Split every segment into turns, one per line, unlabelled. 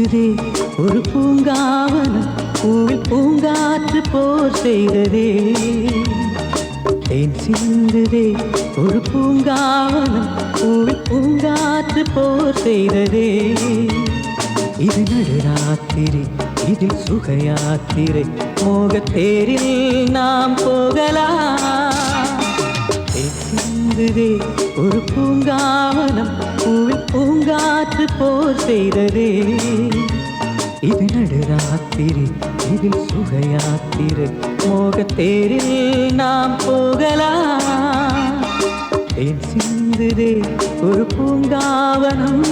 சிந்துதே ஒரு பூங்காவனம், பூவில் பூங்காற்று போர் செய்ததே. தேன் சிந்துதே ஒரு பூங்காவனம், பூவில் பூங்காற்று போர் செய்ததே. இது நடுராத்திரி, இதில் சுகயாத்திரை, மோகத்தேரில் நாம் போகலாம். தேன் சிந்துதே ஒரு பூங்காவனம், பூவில் பூங்காற்று போர் செய்ததே. இது நடுராத்திரி, இதில் சுகயாத்திரை, மோகத்தேரில் நாம் போகலாம். தேன் சிந்துதே ஒரு பூங்காவனம்.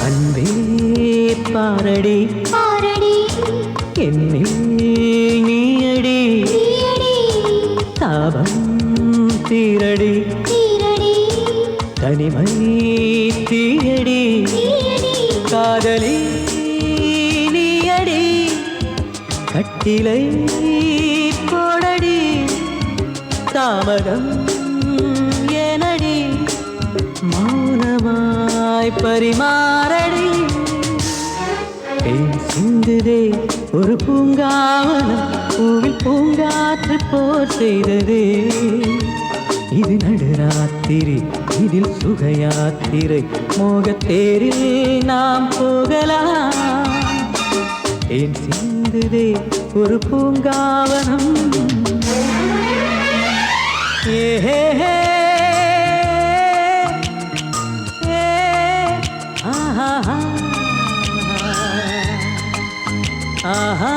அன்பே பாரடி
பாரடி
என்னில் நீயடி, தாபம் தீரடி
தீரடி
தனிமை தீயடி, காதலி நீயடி, கட்டிலை போடடி, தாமதம் எனடி, மௌனமாய் பரிமாறடி. தேன் சிந்துதே ஒரு பூங்காவனம், பூவில் பூங்காற்று போர் செய்ததே. இது நடுராத்திரி, இதில் சுகயாத்திரை, மோகத்தேரில் நாம் போகலாம். தேன் சிந்துதே ஒரு பூங்காவனம். ஏஹே ஆஹா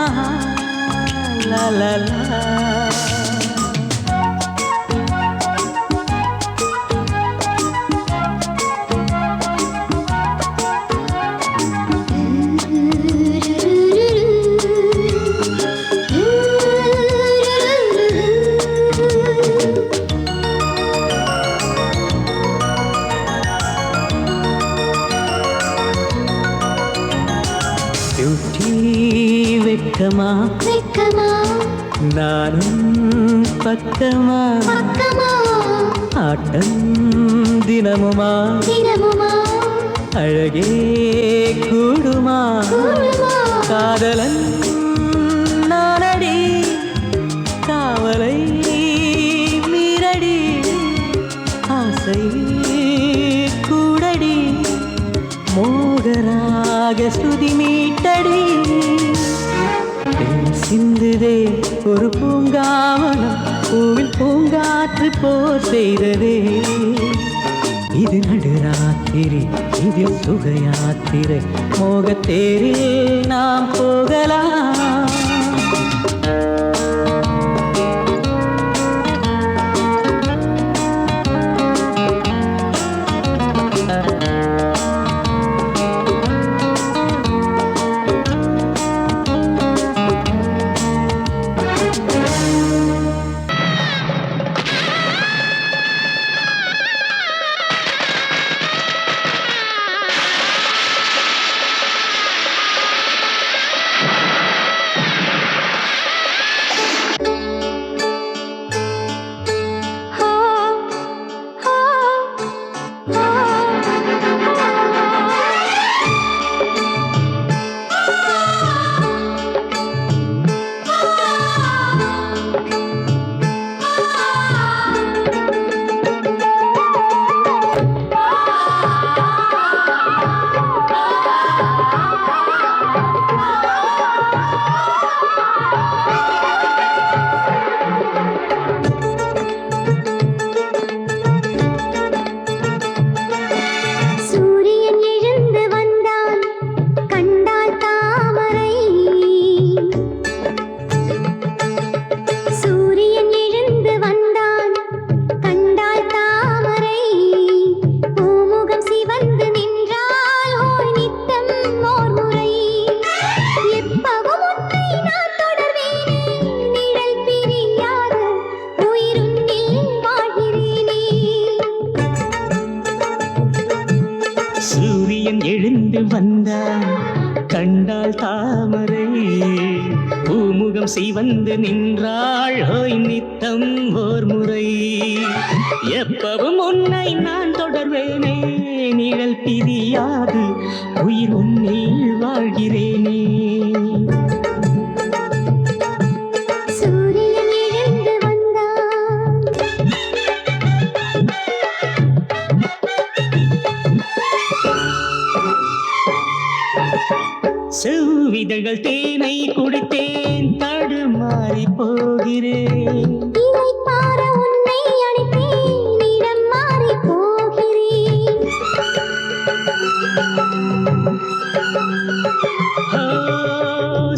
லா லா லா. பியூட்டி வெக்கமா
வெக்கமா
நானும் பக்கமா,
பக்கமா
ஆட்டம் தினமுமா,
தினமுமா
அழகே கூடுமா,
கூடுமா
காதலன் நானடி, காவலை மீறடி, ஆசை கூடடி, மோகராக சுதி மீட்டடி. தேன் சிந்துதே ஒரு பூங்காவனம், பூவில் பூங்காற்று போர் செய்ததே. இது நடுராத்திரி, இதில் சுகயாத்திரை, மோகத்தேரில் நாம் போகலாம். சூரியன் எழுந்து வந்தான் கண்டாள் தாமரை பூமுகம் சிவந்து நின்றாள் ஹோய் நித்தம் ஓர் முறை எப்பவும் உன்னை நான் தொடர்வேனே நிழல் பிரியாது உயிர் உன்னில் வாழ்கிறேனே
சூரியன் எழுந்து வந்தான்
செவ்விதழ்கள் தேனை குடித்தேன் தடுமாறி போகிறேன்
இதை பார உன்னை அழைத்தேன் இடம் மாறி போகிறேன்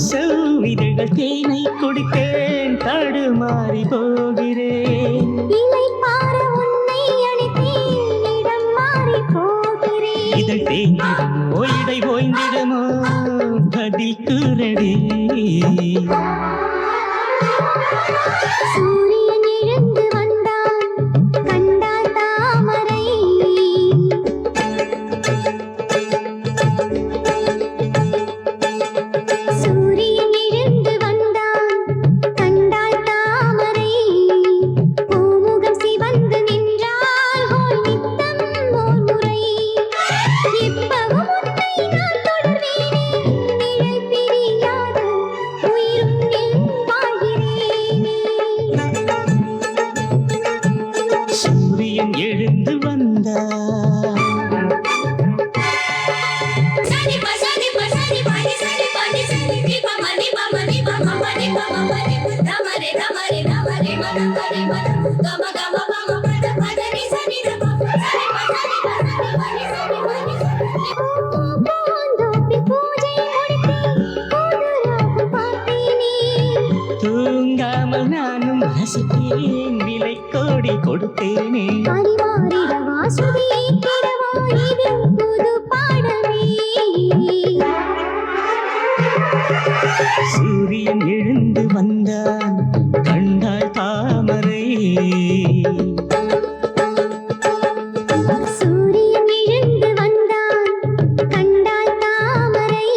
செவ்விதழ்கள் தேனை குடித்தேன் தடுமாறி போகிறேன்
இதை பார உன்னை அழைத்தேன் இடம் மாறி போகிறேன்
இதழ் தேங்கிடுமோ இடை ஓய்ந்திடுமோ பதில் கூறடி
சூரியன் எழுந்து வந்தான் கண்டாள் தாமரை சூரியன் எழுந்து வந்தான் கண்டாள் தாமரை பூமுகம் சிவந்து நின்றாள் ஹோய் நித்தம் ஓர் முறை எப்பவும் உன்னை நான் தொடர்வேனே நிழல் பிரியாது உயிரும் என் வாழ்கிறேனே
சூரியன் எழுந்து வந்தார்
சனி பசனி பசனி பனி சனி பனி சனி தீப மணி மணி மணி மணி தமரே தமரே தமரே மணி மணி கம கம கம பத பத நி சனி தம சனி பசனி பசனி பனி சனி பனி பூந்தோப்பி பூஜை முடித்தேன் புதுராகம் பார்த்தேனே
தூங்காமல் நானும் ரசித்தேன் விலை கோடி கொடுத்தேனே
பரிமாறிடவா சுதியை கிடவா இது புது பாடமே
சூரியன் எழுந்து வந்தான் கண்டாள் தாமரை
சூரியன் எழுந்து வந்தான் கண்டாள் தாமரை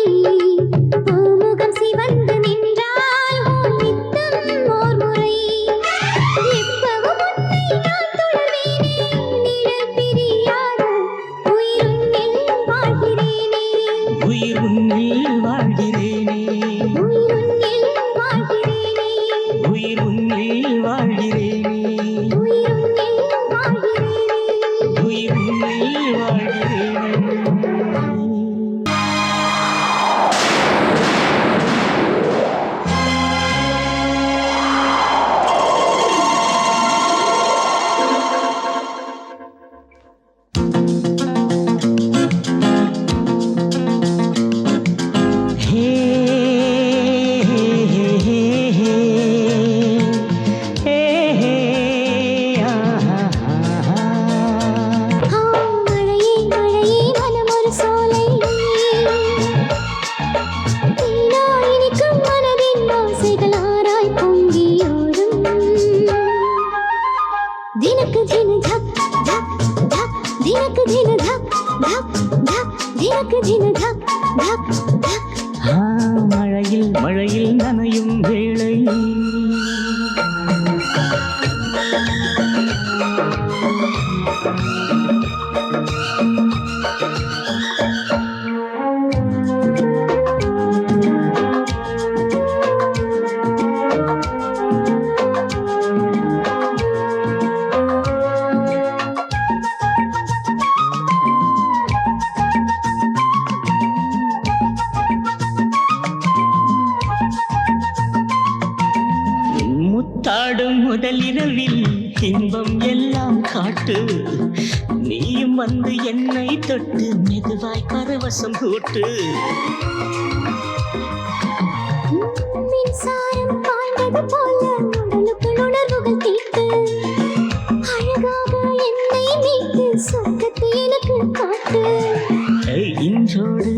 பூமுகம் சிவந்து நின்றாள் ஹோய் நித்தம் ஓர் முறை எப்பவும் உன்னை நான் தொடர்வேனே நிழல் பிரியாது உயிரும் என் வாழ்கிறேனே
உயிர் உன்னில் வாழ்கிறேனே
உயிரும் என் வாழ்கிறேனே
உயிர் உன்னில் வாழ்கிறேனே
உயிரும் என் வாழ்கிறேனே
உயிர் உன்னில் வாழ்கிறேனே
மழையே மழையே மனமொரு சோலை தேனாய் இனிக்கும் மனதின் ஆசைகள் ஆராய் பொங்கியோடும் தினக்கு தின தக் தக் தக் தினக்கு தின தக் தக் தக் தினக்கு தின தக் தக் தக்
மழையில் மழையில் நனையும் வேளை முத்தாடும் முதலிரவில் இன்பம் எல்லாம் காட்டு நீயும் வந்து என்னை தொட்டு மெதுவாய் பரவசம் கூட்டு
மின்சாரம் பாய்ந்தது போல உடலுக்குள் உணர்வுகள் தீட்டு அழகாக என்னை மீட்டு சொர்க்கத்தை எனக்கு காட்டு
இன்றோடு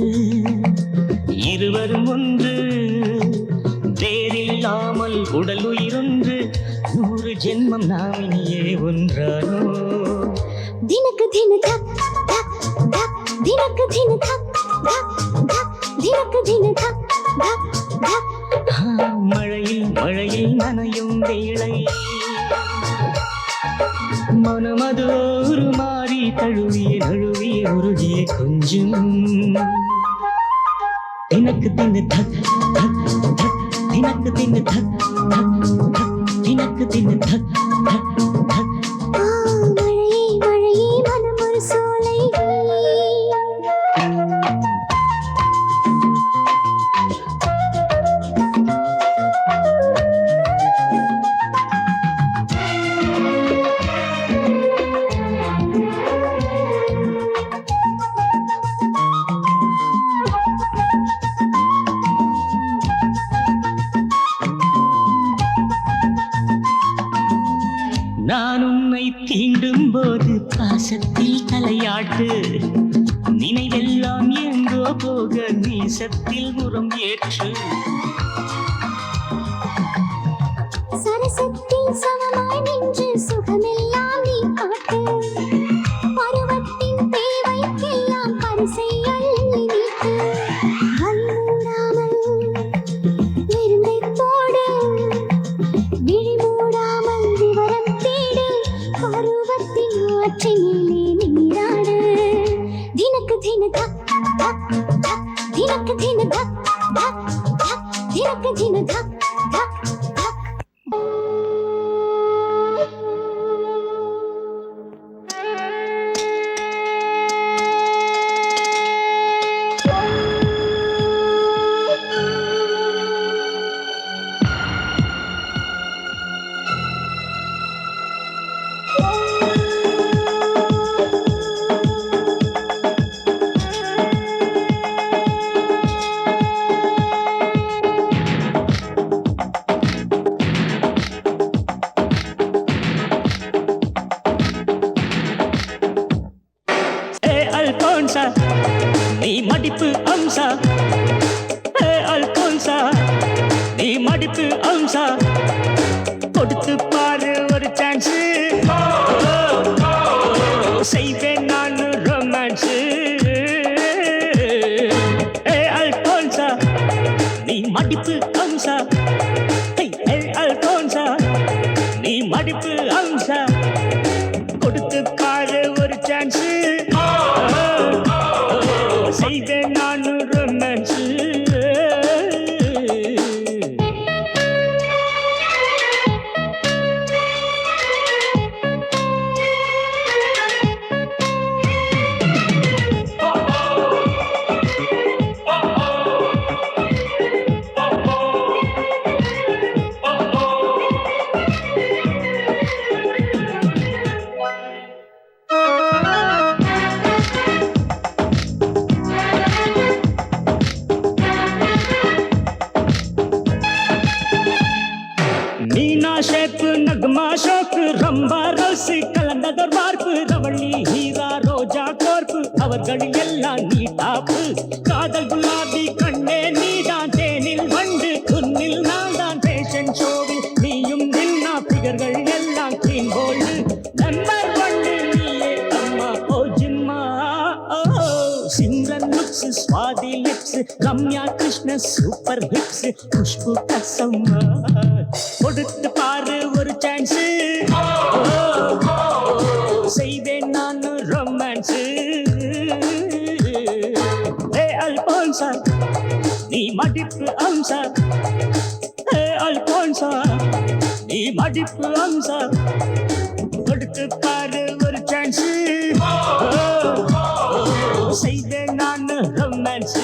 இருவரும் ஒன்று வேறில்லாமல் உடல் உயிரொன்று 100 ஜென்மம் நாம் இனியே ஒன்றானோ
தினக்கு தின தக் தக் தக் தினக்கு தின தக் தக் தக் தினக்கு தின தக் தக் தக்
மழையில் மழையில் நனையும் வேளை மனமது ஒரு மாறி தழுவிய நழுவிய உருகிய கொஞ்சம் தினக்கு தின தக் தக் தக் தினக்கு தின தக் தக் தக் தினக்கு தின தக் தக் தக்
மழையே மழையே மனம் ஒரு சோலை
நான் உன்னை தீண்டும் போது பாசத்தில் தலையாட்டு நினைவெல்லாம் எங்கோ போக நீசத்தில் முறம் ஏற்று
சரசத்தில் சமமாய் நின்று சுகமெல்லாம் நீ காட்டு பருவத்தின் தேவைக்கெல்லாம் பரிசை அள்ளி நீட்டு கண்மூடாமல் விருந்தை போடு விழி மூடாமல் விவரம் தேடு பருவத்தின் ஆற்றினிலே நீராடு தினக்கு தின தக் தக் தக் தினக்கு தின தக் தக் தக் தினக்கு தின தக் தக் தக்
அல்போன்சா நீ மடிப்பு அம்சா அல்போன்சா நீ மடிப்பு அம்சா கொடுத்து பாரு ஒரு சான்ஸ் செய்வேன் நான் ரொமான்ஸ் அல்போன்சா நீ மடிப்பு அம்சா அல்போன்சா நீ மடிப்பு அம்சா கொடுத்து பாரு ஒரு சான்ஸ் செய்வேன் நான் ரொமான்ஸ் மீனா ஷேப்பு நக்மா ஷோக்கு ரம்பா ரோசி கலந்ததோர் வார்ப்பு ரவள்ளி ஹீரா ரோஜா கோர்ப்பு அவர்களில் எல்லாம் நீ டாப்பு காதல் குலாபி கண்ணே நீதான் தேனில் வண்டு துன்னில் நான் தான் பேஷன் ஷோவில் நீயும் நின்னா பிகர்கள் எல்லாம் கிளீன் போல்டு நம்பர் ஒன்று நீயே அம்மா ஓ ஜிம்மா Simran looks Swathi lips Ramya Krishna super hips Khushbu கசம்மா கொடுத்து பாரு ஒரு சான்ஸ் செய்வேன் நான் ரொமான்ஸ் அல்போன்சா நீ மடிப்பு அம்சா அல்போன்சா நீ மடிப்பு அம்சா கொடுத்து பாரு ஒரு சான்ஸ் செய்வேன் நான் ரொமான்ஸ்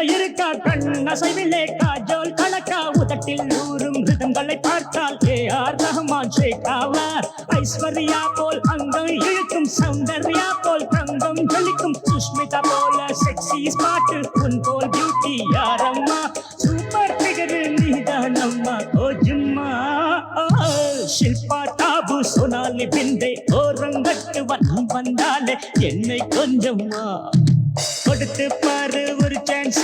இருக்கா கண்ணசைவிலே காஜோல் கலக்கா உதட்டில் ஊறும் ரிதங்களை பார்த்தால் ஏஆர் ரஹ்மான் ஷேகாவா ஐஸ்வர்யா போல் அங்கம் இழுக்கும் சௌந்தர்யா போல் தங்கம் ஜொலிக்கும் சுஷ்மிதா போல செக்ஸி ஸ்மார்ட் உன் போல் பியூட்டி யாரம்மா சூப்பர் ஃபிகர் நீதான் அம்மா ஓ ஜும்மா ஷில்பா டாபு சோனாலி பிந்தே ஓரங்கட்டுவன் வந்தாலே என்னை கொஞ்சம்மா கொடுத்து பாரு ஒரு சான்ஸ்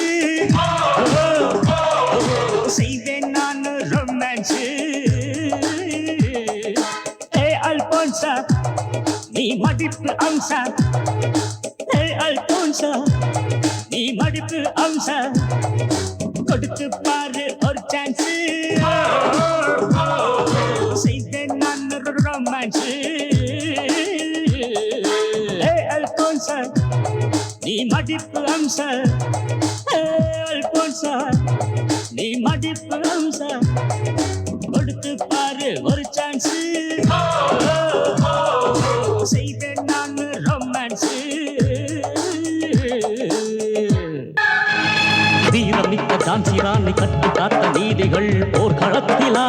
செய்வேன் நான் ரொமான்ஸ் ஏ அல்போன்சா நீ மடிப்பு அம்சா ஏ அல்போன்சா நீ மடிப்பு அம்சா கொடுத்து பாரு ஒரு சான்ஸ் செய்வேன் நான் ரொமான்ஸ் ஏ அல்போன்சா நீ மடிப்பு அம்ச அல்போன்சா நீ மடிப்பு அம்ச கொடுத்து பாரு ஒரு சான்ஸ் செய்வேன் நான் ரொமான்ஸ் வீரமிக்க ஜான்சி ராணி கட்டி காத்த நீதிகள் போர்க்களத்திலா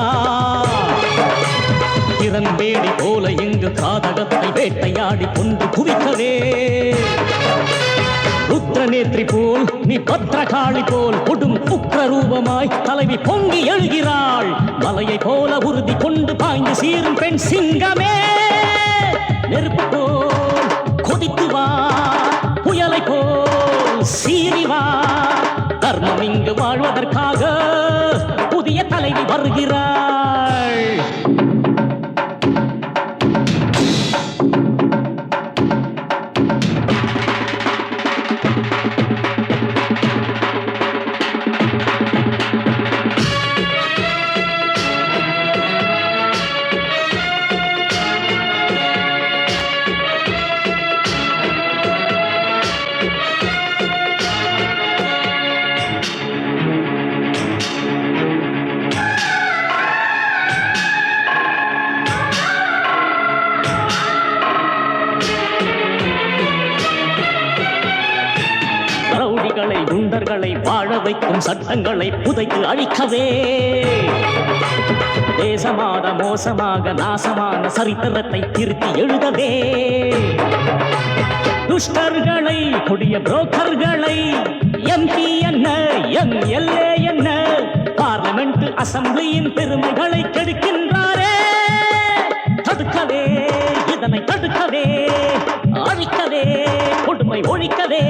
கிரண்பேடி போல இங்கு காதகத்தை வேட்டையாடி கொண்டு குவிக்கவே ருத்ரநேத்ரி போல் நீ பத்ரகாளி போல் கொடும் உக்ர ரூபமாய் தலைவி பொங்கி எழுகிறாள் மலையை போல உறுதி கொண்டு பாய்ந்து சீரும் பெண் சிங்கமே நெருப்பு போல் கொதித்து வா புயலை போல் சீறி வா தர்மம் இங்கு வாழ்வதற்காக புதிய தலைவி வருகிறாள் குண்டர்களை வாழ வைக்கும் சட்டங்களை புதைத்து அழிக்கவே தேசமான மோசமாக நாசமான சரித்திரத்தை திருத்தி எழுதவே துஷ்டர்களை கொடிய புரோக்கர்களை எம்பி என்ன எம்எல்ஏ என்ன பார்லிமெண்ட் அசம்பிளியின் பெருமைகளை கெடுக்கின்றாரே தடுக்கவே இதனை தடுக்கவே அழிக்கவே கொடுமை ஒழிக்கவே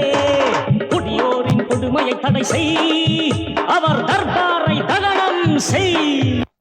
குடியோரின் கொடுமையை தடை செய் அவர் தர்பாரை தகனம் செய்